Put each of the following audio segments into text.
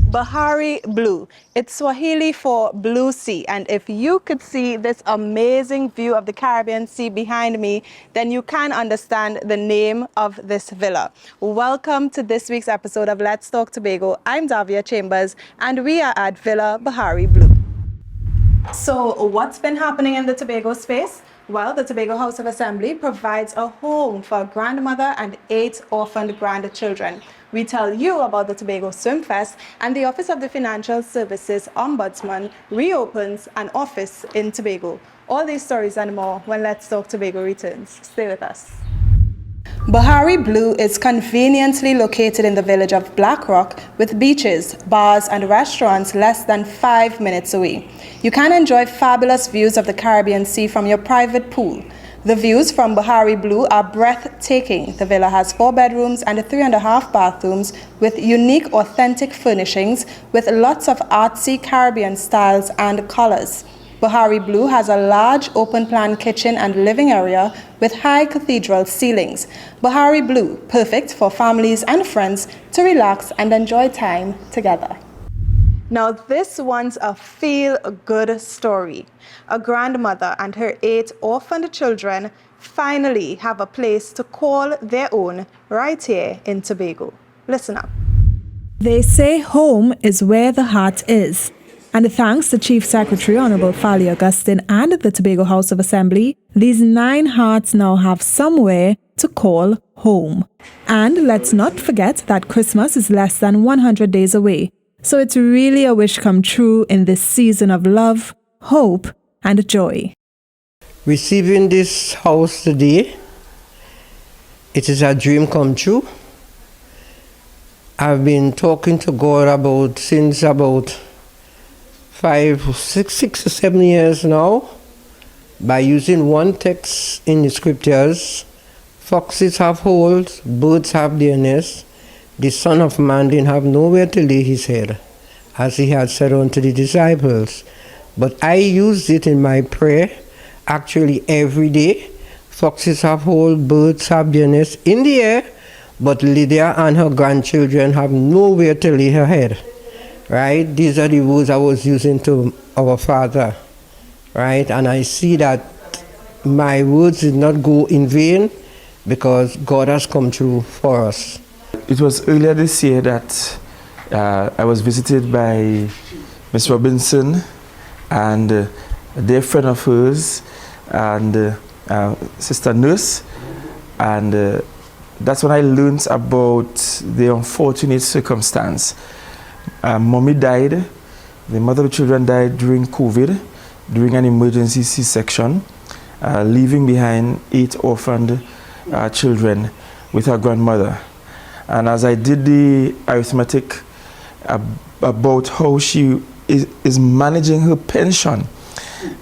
Bahari Blue. It's Swahili for blue sea. And if you could see this amazing view of the Caribbean Sea behind me, then you can understand the name of this villa. Welcome to this week's episode of Let's Talk Tobago. I'm Davia Chambers, and we are at Villa Bahari Blue. So what's been happening in the Tobago space? Well, the Tobago House of Assembly provides a home for a grandmother and 8 orphaned grandchildren. We tell you about the Tobago Swim Fest, and the Office of the Financial Services Ombudsman reopens an office in Tobago. All these stories and more when Let's Talk Tobago returns. Stay with us. Bahari Blue is conveniently located in the village of Black Rock with beaches, bars and restaurants less than 5 minutes away. You can enjoy fabulous views of the Caribbean Sea from your private pool. The views from Bahari Blue are breathtaking. The villa has 4 bedrooms and 3.5 bathrooms with unique, authentic furnishings with lots of artsy Caribbean styles and colors. Bahari Blue has a large open-plan kitchen and living area with high cathedral ceilings. Bahari Blue, perfect for families and friends to relax and enjoy time together. Now this one's a feel-good story. A grandmother and her 8 orphaned children finally have a place to call their own right here in Tobago. Listen up. They say home is where the heart is. And thanks to Chief Secretary Honorable Fali Augustine and the Tobago House of Assembly, these 9 hearts now have somewhere to call home. And let's not forget that Christmas is less than 100 days away. So it's really a wish come true in this season of love, hope, and joy. Receiving this house today, it is a dream come true. I've been talking to God since about 6 or 7 years now, by using one text in the scriptures. Foxes have holes, birds have their nests. The Son of Man didn't have nowhere to lay his head, as he had said unto the disciples. But I used it in my prayer, actually every day. Foxes have holes, birds have their nests in the air, but Lydia and her grandchildren have nowhere to lay her head. Right? These are the words I was using to our Father. Right? And I see that my words did not go in vain because God has come through for us. It was earlier this year that I was visited by Miss Robinson and a dear friend of hers and Sister Nurse. And that's when I learned about the unfortunate circumstance. Mommy died, the mother of the children died during COVID, during an emergency C-section, leaving behind 8 orphaned children with her grandmother. And as I did the arithmetic about how she is managing her pension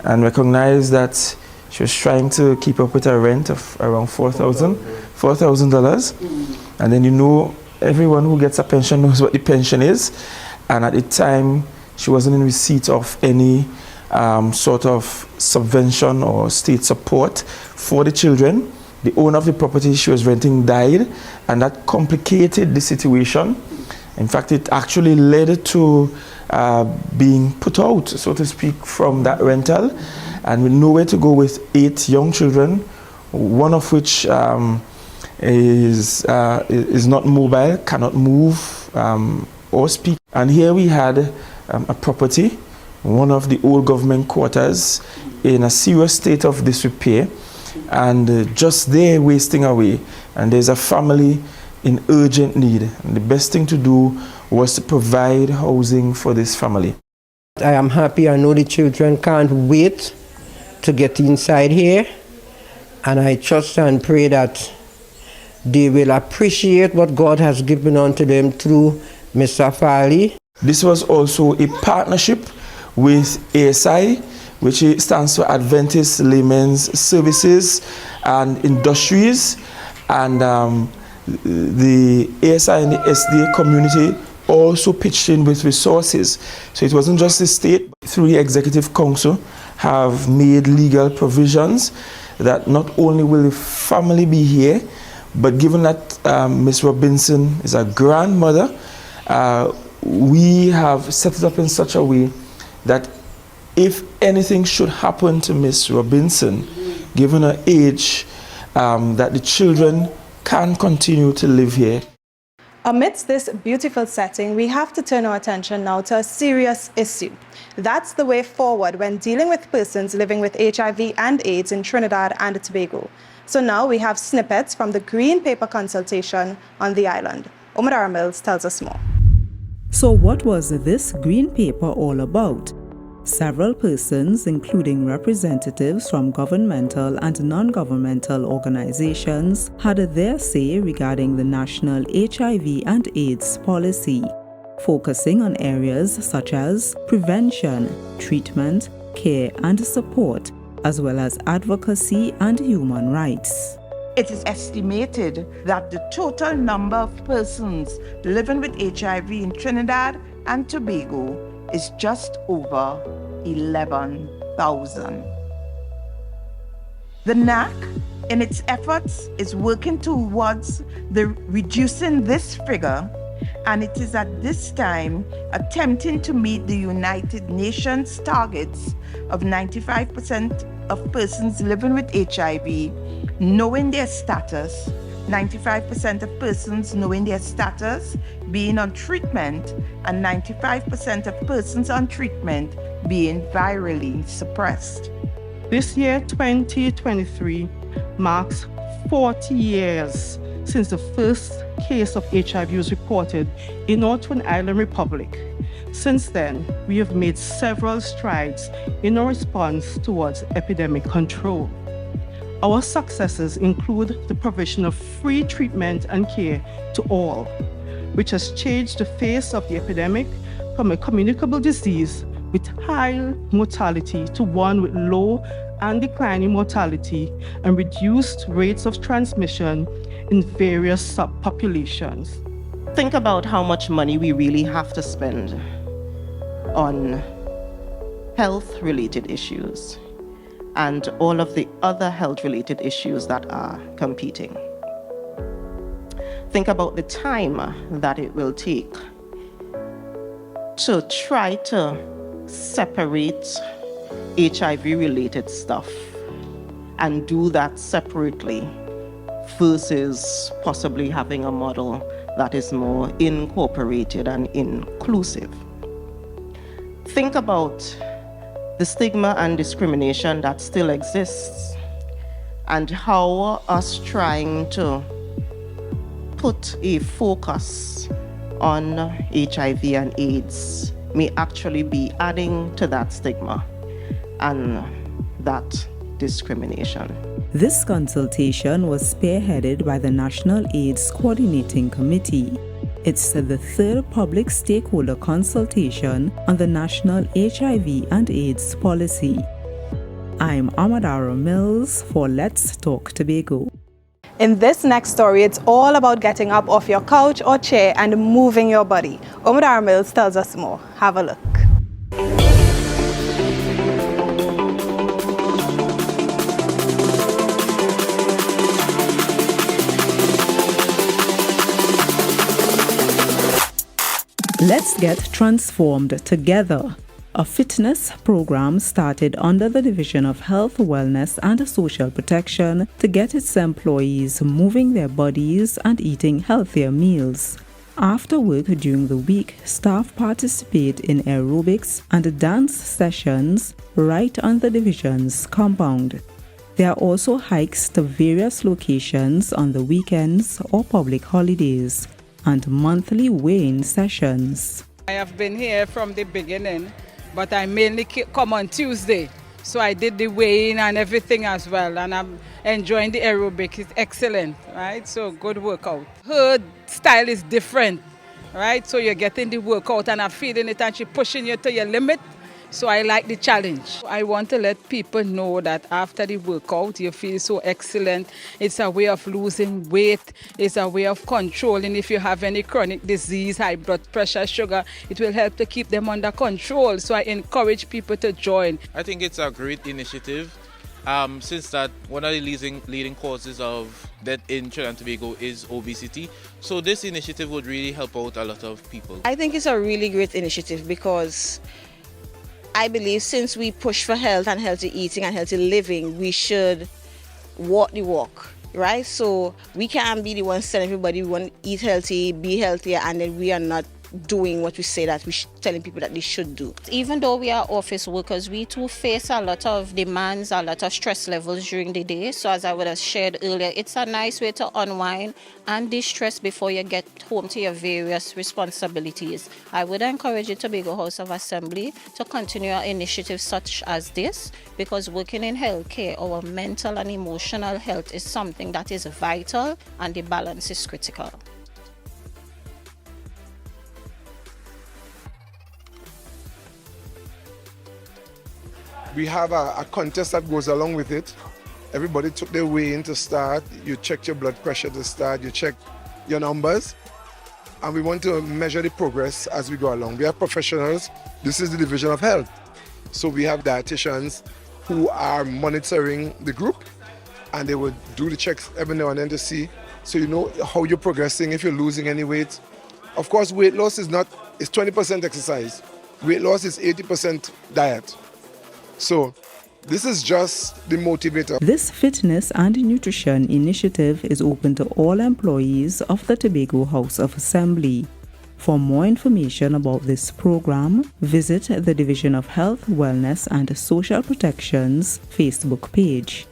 and recognized that she was trying to keep up with her rent of around $4,000. And then everyone who gets a pension knows what the pension is. And at the time, she wasn't in receipt of any sort of subvention or state support for the children. The owner of the property she was renting died, and that complicated the situation. In fact, it actually led to being put out, so to speak, from that rental, and with nowhere to go with 8 young children, one of which is not mobile, cannot move or speak. And here we had a property, one of the old government quarters, in a serious state of disrepair, and just there wasting away. And there's a family in urgent need. And the best thing to do was to provide housing for this family. I am happy. I know the children can't wait to get inside here. And I trust and pray that they will appreciate what God has given unto them through Mr. Fali. This was also a partnership with ASI, which stands for Adventist Laymen's Services and Industries. And the ASI and the SDA community also pitched in with resources. So it wasn't just the state, through the Executive Council, have made legal provisions that not only will the family be here, but given that Ms. Robinson is a grandmother, we have set it up in such a way that if anything should happen to Miss Robinson, given her age, that the children can continue to live here. Amidst this beautiful setting, we have to turn our attention now to a serious issue. That's the way forward when dealing with persons living with HIV and AIDS in Trinidad and Tobago. So now we have snippets from the Green Paper consultation on the island. Omadara Mills tells us more. So what was this Green Paper all about? Several persons, including representatives from governmental and non-governmental organizations, had their say regarding the national HIV and AIDS policy, focusing on areas such as prevention, treatment, care and support, as well as advocacy and human rights. It is estimated that the total number of persons living with HIV in Trinidad and Tobago is just over 11,000. The NAC, in its efforts, is working towards reducing this figure, and it is at this time attempting to meet the United Nations targets of 95% of persons living with HIV knowing their status, 95% of persons knowing their status being on treatment, and 95% of persons on treatment being virally suppressed. This year, 2023, marks 40 years since the first case of HIV was reported in our Twin Island Republic. Since then, we have made several strides in our response towards epidemic control. Our successes include the provision of free treatment and care to all, which has changed the face of the epidemic from a communicable disease with high mortality to one with low and declining mortality and reduced rates of transmission in various subpopulations. Think about how much money we really have to spend on health-related issues and all of the other health-related issues that are competing. Think about the time that it will take to try to separate HIV-related stuff and do that separately versus possibly having a model that is more incorporated and inclusive. Think about the stigma and discrimination that still exists and how us trying to put a focus on HIV and AIDS may actually be adding to that stigma and that discrimination. This consultation was spearheaded by the National AIDS Coordinating Committee. It's the third public stakeholder consultation on the national HIV and AIDS policy. I'm Amadara Mills for Let's Talk Tobago. In this next story, it's all about getting up off your couch or chair and moving your body. Omadara Mills tells us more. Have a look. Let's get transformed together. A fitness program started under the Division of Health, Wellness and Social Protection to get its employees moving their bodies and eating healthier meals. After work during the week, staff participate in aerobics and dance sessions right on the division's compound. There are also hikes to various locations on the weekends or public holidays, and monthly weigh-in sessions. I have been here from the beginning, but I mainly come on Tuesday. So I did the weigh-in and everything as well, and I'm enjoying the aerobic. It's excellent, right? So good workout. Her style is different, right? So you're getting the workout and I'm feeling it and she's pushing you to your limit. So I like the challenge. I want to let people know that after the workout, you feel so excellent. It's a way of losing weight. It's a way of controlling if you have any chronic disease, high blood pressure, sugar. It will help to keep them under control. So I encourage people to join. I think it's a great initiative, Since that one of the leading causes of death in Trinidad and Tobago is obesity. So this initiative would really help out a lot of people. I think it's a really great initiative because I believe since we push for health and healthy eating and healthy living, we should walk the walk, right? So we can't be the ones telling everybody we want to eat healthy, be healthier, and then we are not doing what we say that telling people that they should do. Even though we are office workers, we too face a lot of demands, a lot of stress levels during the day. So as I would have shared earlier, it's a nice way to unwind and de-stress before you get home to your various responsibilities. I would encourage the Tobago House of Assembly to continue initiatives such as this, because working in healthcare, our mental and emotional health is something that is vital, and the balance is critical. We have a contest that goes along with it. Everybody took their way in to start. You checked your blood pressure to start. You check your numbers. And we want to measure the progress as we go along. We are professionals. This is the Division of Health. So we have dietitians who are monitoring the group, and they would do the checks every now and then to see, so you know how you're progressing, if you're losing any weight. Of course, weight loss is 20% exercise. Weight loss is 80% diet. So this is just the motivator. This fitness and nutrition initiative is open to all employees of the Tobago House of Assembly. For more information about this program, visit the Division of Health, Wellness and Social Protection's Facebook page.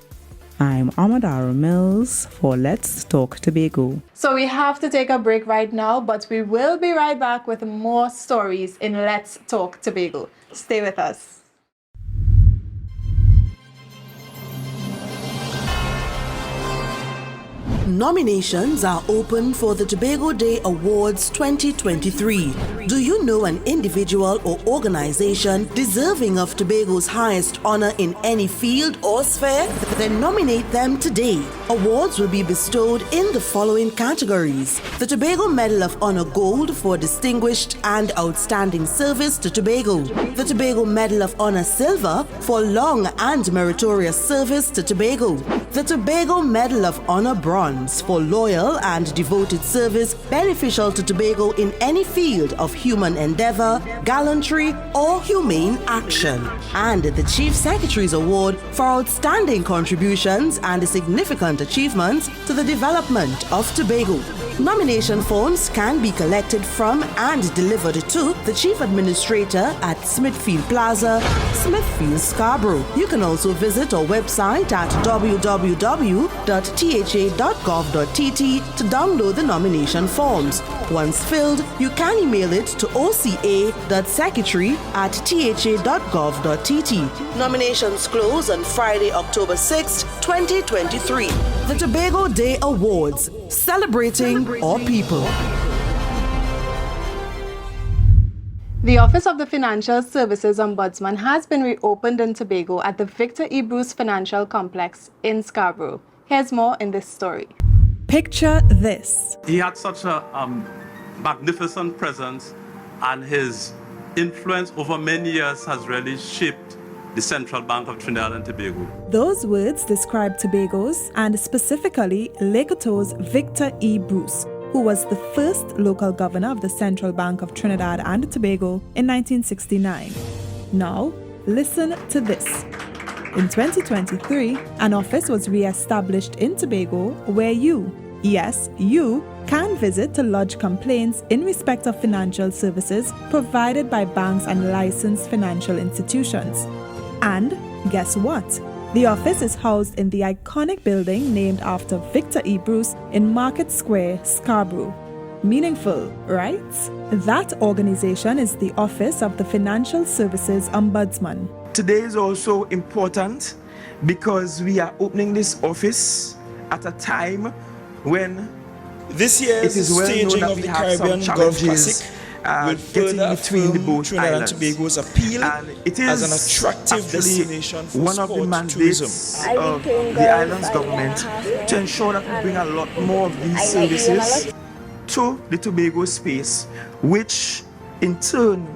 I'm Amadara Mills for Let's Talk Tobago. So we have to take a break right now, but we will be right back with more stories in Let's Talk Tobago. Stay with us. Nominations are open for the Tobago Day Awards 2023. Do you know an individual or organization deserving of Tobago's highest honor in any field or sphere? Then nominate them today. Awards will be bestowed in the following categories: the Tobago Medal of Honor Gold for distinguished and outstanding service to Tobago, the Tobago Medal of Honor Silver for long and meritorious service to Tobago, the Tobago Medal of Honor Bronze for loyal and devoted service beneficial to Tobago in any field of human endeavor, gallantry, or humane action, and the Chief Secretary's Award for outstanding contributions and significant achievements to the development of Tobago. Nomination forms can be collected from and delivered to the Chief Administrator at Smithfield Plaza, Smithfield, Scarborough. You can also visit our website at www.tha.gov.tt to download the nomination forms. Once filled, you can email it to oca.secretary@tha.gov.tt. Nominations close on Friday, October 6, 2023. The Tobago Day Awards, celebrating all people. The Office of the Financial Services Ombudsman has been reopened in Tobago at the Victor E. Bruce Financial Complex in Scarborough. Here's more in this story. Picture this. He had such a magnificent presence, and his influence over many years has really shaped the Central Bank of Trinidad and Tobago. Those words describe Tobago's, and specifically Lekoto's Victor E. Bruce, who was the first local governor of the Central Bank of Trinidad and Tobago in 1969. Now, listen to this. In 2023, an office was re-established in Tobago where you, yes, you, can visit to lodge complaints in respect of financial services provided by banks and licensed financial institutions. And guess what? The office is housed in the iconic building named after Victor E. Bruce in Market Square, Scarborough. Meaningful, right? That organization is the Office of the Financial Services Ombudsman. Today is also important because we are opening this office at a time when this year's it is well staging known that of we the have Caribbean some Golf challenges Classic will getting further between the both Trinidad islands. and Tobago's appeal And it is as an attractive destination for one of the sport mandates tourism. of the island's government to ensure that we bring a lot more of these services to the Tobago space, which in turn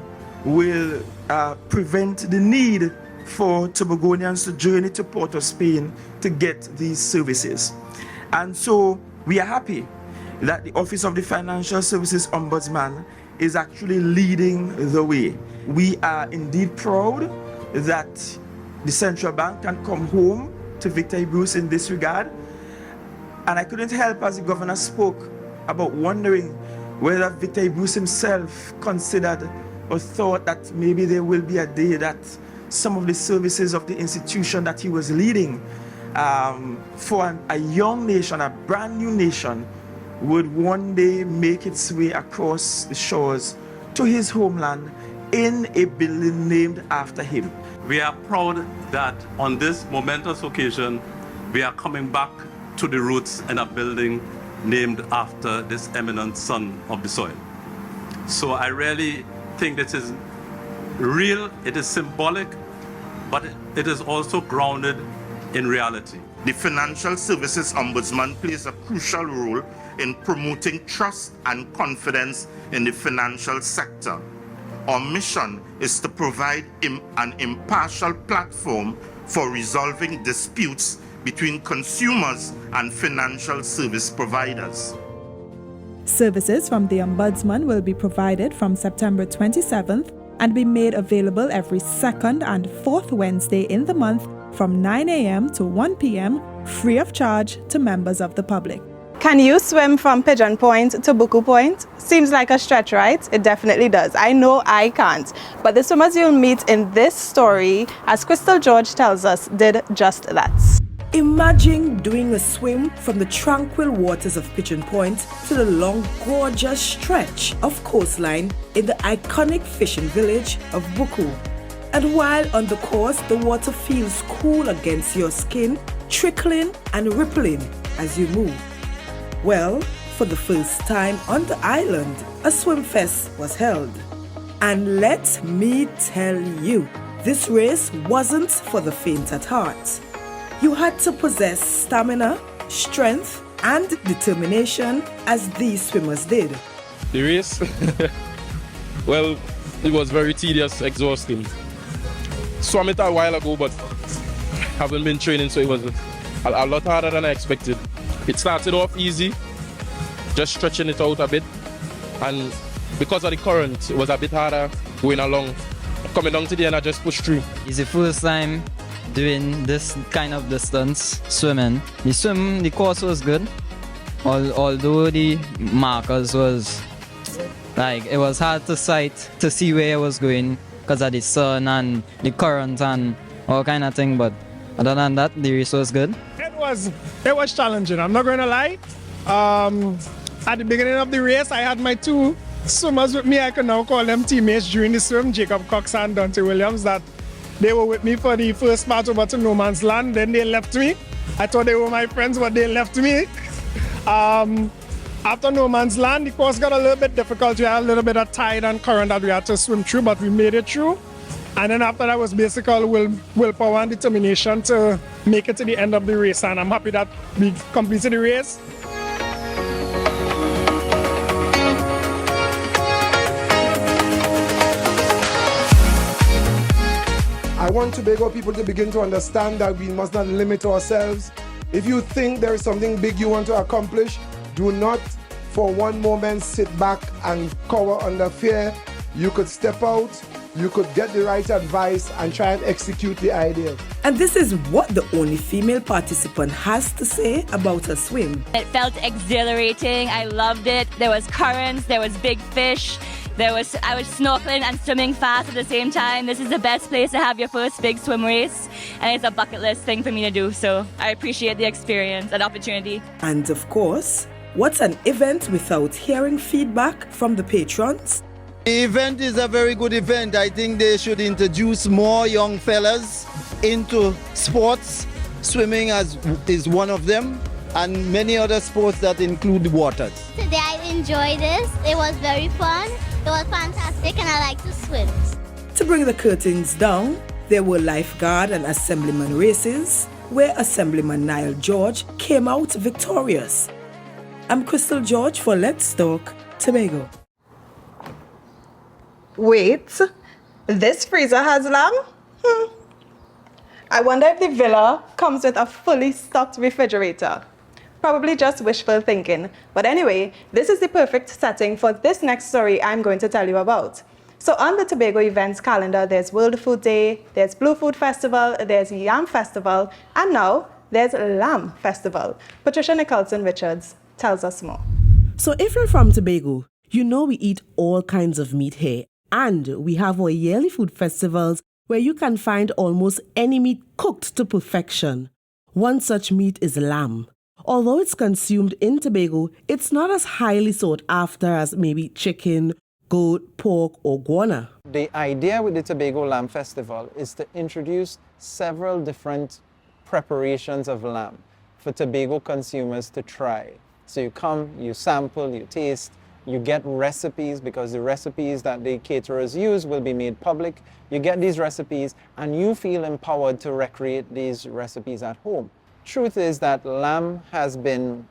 will prevent the need for Tobagonians to journey to Port of Spain to get these services. And so we are happy that the Office of the Financial Services Ombudsman is actually leading the way. We are indeed proud that the central bank can come home to Victor Bruce in this regard. And I couldn't help as the governor spoke about wondering whether Victor Bruce himself considered or thought that maybe there will be a day that some of the services of the institution that he was leading for a young nation, a brand new nation, would one day make its way across the shores to his homeland in a building named after him. We are proud that on this momentous occasion, we are coming back to the roots in a building named after this eminent son of the soil. So I really think this is real, it is symbolic, but it is also grounded in reality. The Financial Services Ombudsman plays a crucial role in promoting trust and confidence in the financial sector. Our mission is to provide an impartial platform for resolving disputes between consumers and financial service providers. Services from the Ombudsman will be provided from September 27th and be made available every second and fourth Wednesday in the month from 9 a.m. to 1 p.m. free of charge to members of the public. Can you swim from Pigeon Point to Buku Point? Seems like a stretch, right? It definitely does. I know I can't. But the swimmers you'll meet in this story, as Crystal George tells us, did just that. Imagine doing a swim from the tranquil waters of Pigeon Point to the long, gorgeous stretch of coastline in the iconic fishing village of Buku. And while on the course, the water feels cool against your skin, trickling and rippling as you move. Well, for the first time on the island, a swim fest was held. And let me tell you, this race wasn't for the faint at heart. You had to possess stamina, strength, and determination as these swimmers did. The race? Well, it was very tedious, exhausting. Swam it a while ago, but haven't been training, so it was a lot harder than I expected. It started off easy, just stretching it out a bit, and because of the current, it was a bit harder going along. Coming down to the end, I just pushed through. It's the first time doing this kind of distance swimming. The course was good, although the markers was like, it was hard to sight to see where I was going because of the sun and the current and all kind of thing, but other than that, the race was good. It was challenging, I'm not going to lie. At the beginning of the race, I had my two swimmers with me. I can now call them teammates during the swim, Jacob Cox and Dante Williams, that they were with me for the first part over to No Man's Land. Then they left me. I thought they were my friends, but they left me. After No Man's Land, the course got a little bit difficult. We had a little bit of tide and current that we had to swim through, but we made it through. And then after that was basically willpower and determination to make it to the end of the race. And I'm happy that we completed the race. I want Tobago people to begin to understand that we must not limit ourselves. If you think there is something big you want to accomplish, do not for one moment sit back and cower under fear. You could step out, you could get the right advice and try and execute the idea. And this is what the only female participant has to say about her swim. It felt exhilarating. I loved it. There was currents, there was big fish. I was snorkeling and swimming fast at the same time. This is the best place to have your first big swim race, and it's a bucket list thing for me to do, so I appreciate the experience and opportunity. And of course, what's an event without hearing feedback from the patrons? The event is a very good event. I think they should introduce more young fellas into sports. Swimming is one of them, and many other sports that include the waters. Today I enjoyed this. It was very fun. It was fantastic and I like to swim. To bring the curtains down, there were lifeguard and assemblyman races, where Assemblyman Niall George came out victorious. I'm Crystal George for Let's Talk Tobago. Wait, this freezer has lamb? I wonder if the villa comes with a fully stocked refrigerator. Probably just wishful thinking. But anyway, this is the perfect setting for this next story I'm going to tell you about. So on the Tobago events calendar, there's World Food Day, there's Blue Food Festival, there's Yam Festival, and now there's Lamb Festival. Patricia Nicholson-Richards tells us more. So if you're from Tobago, you know we eat all kinds of meat here. And we have our yearly food festivals where you can find almost any meat cooked to perfection. One such meat is lamb. Although it's consumed in Tobago, it's not as highly sought after as maybe chicken, goat, pork, or guana. The idea with the Tobago Lamb Festival is to introduce several different preparations of lamb for Tobago consumers to try. So you come, you sample, you taste, you get recipes because the recipes that the caterers use will be made public. You get these recipes and you feel empowered to recreate these recipes at home. Truth is that lamb has been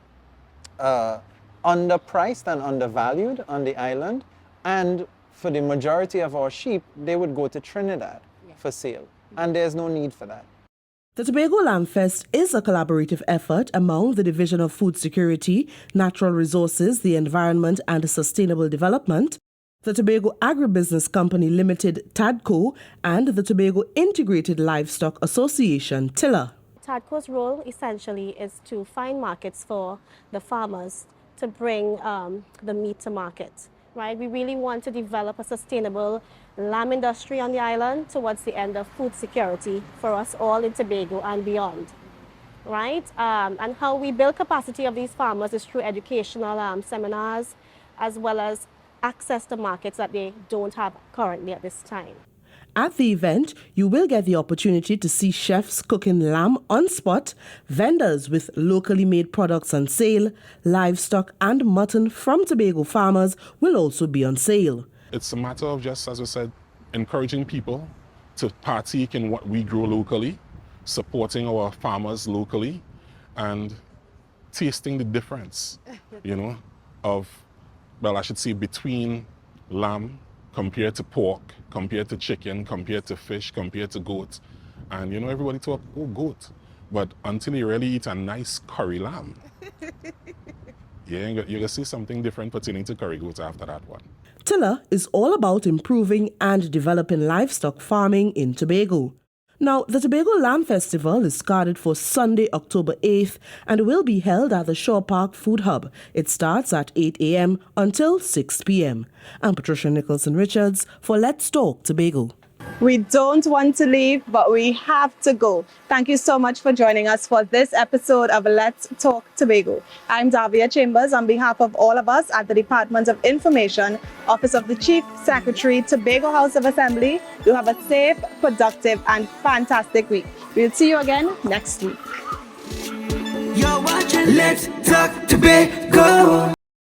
underpriced and undervalued on the island, and for the majority of our sheep, they would go to Trinidad for sale, and there's no need for that. The Tobago Lamb Fest is a collaborative effort among the Division of Food Security, Natural Resources, the Environment and Sustainable Development, the Tobago Agribusiness Company Limited, TADCO, and the Tobago Integrated Livestock Association, TILA. TADCO's role essentially is to find markets for the farmers to bring the meat to market. Right? We really want to develop a sustainable lamb industry on the island towards the end of food security for us all in Tobago and beyond. Right? And how we build capacity of these farmers is through educational seminars, as well as access to markets that they don't have currently at this time. At the event, you will get the opportunity to see chefs cooking lamb on spot, vendors with locally made products on sale, livestock and mutton from Tobago farmers will also be on sale. It's a matter of just, as I said, encouraging people to partake in what we grow locally, supporting our farmers locally, and tasting the difference, between lamb compared to pork, compared to chicken, compared to fish, compared to goat. And everybody talk, oh, goat. But until you really eat a nice curry lamb, you're going to see something different pertaining to curry goat after that one. TILA is all about improving and developing livestock farming in Tobago. Now, the Tobago Lamb Festival is scheduled for Sunday, October 8th and will be held at the Shore Park Food Hub. It starts at 8 a.m. until 6 p.m. I'm Patricia Nicholson-Richards for Let's Talk Tobago. We don't want to leave, but we have to go. Thank you so much for joining us for this episode of Let's Talk Tobago. I'm Davia Chambers on behalf of all of us at the Department of Information, Office of the Chief Secretary, Tobago House of Assembly. You have a safe, productive, and fantastic week. We'll see you again next week. You're watching Let's Talk Tobago.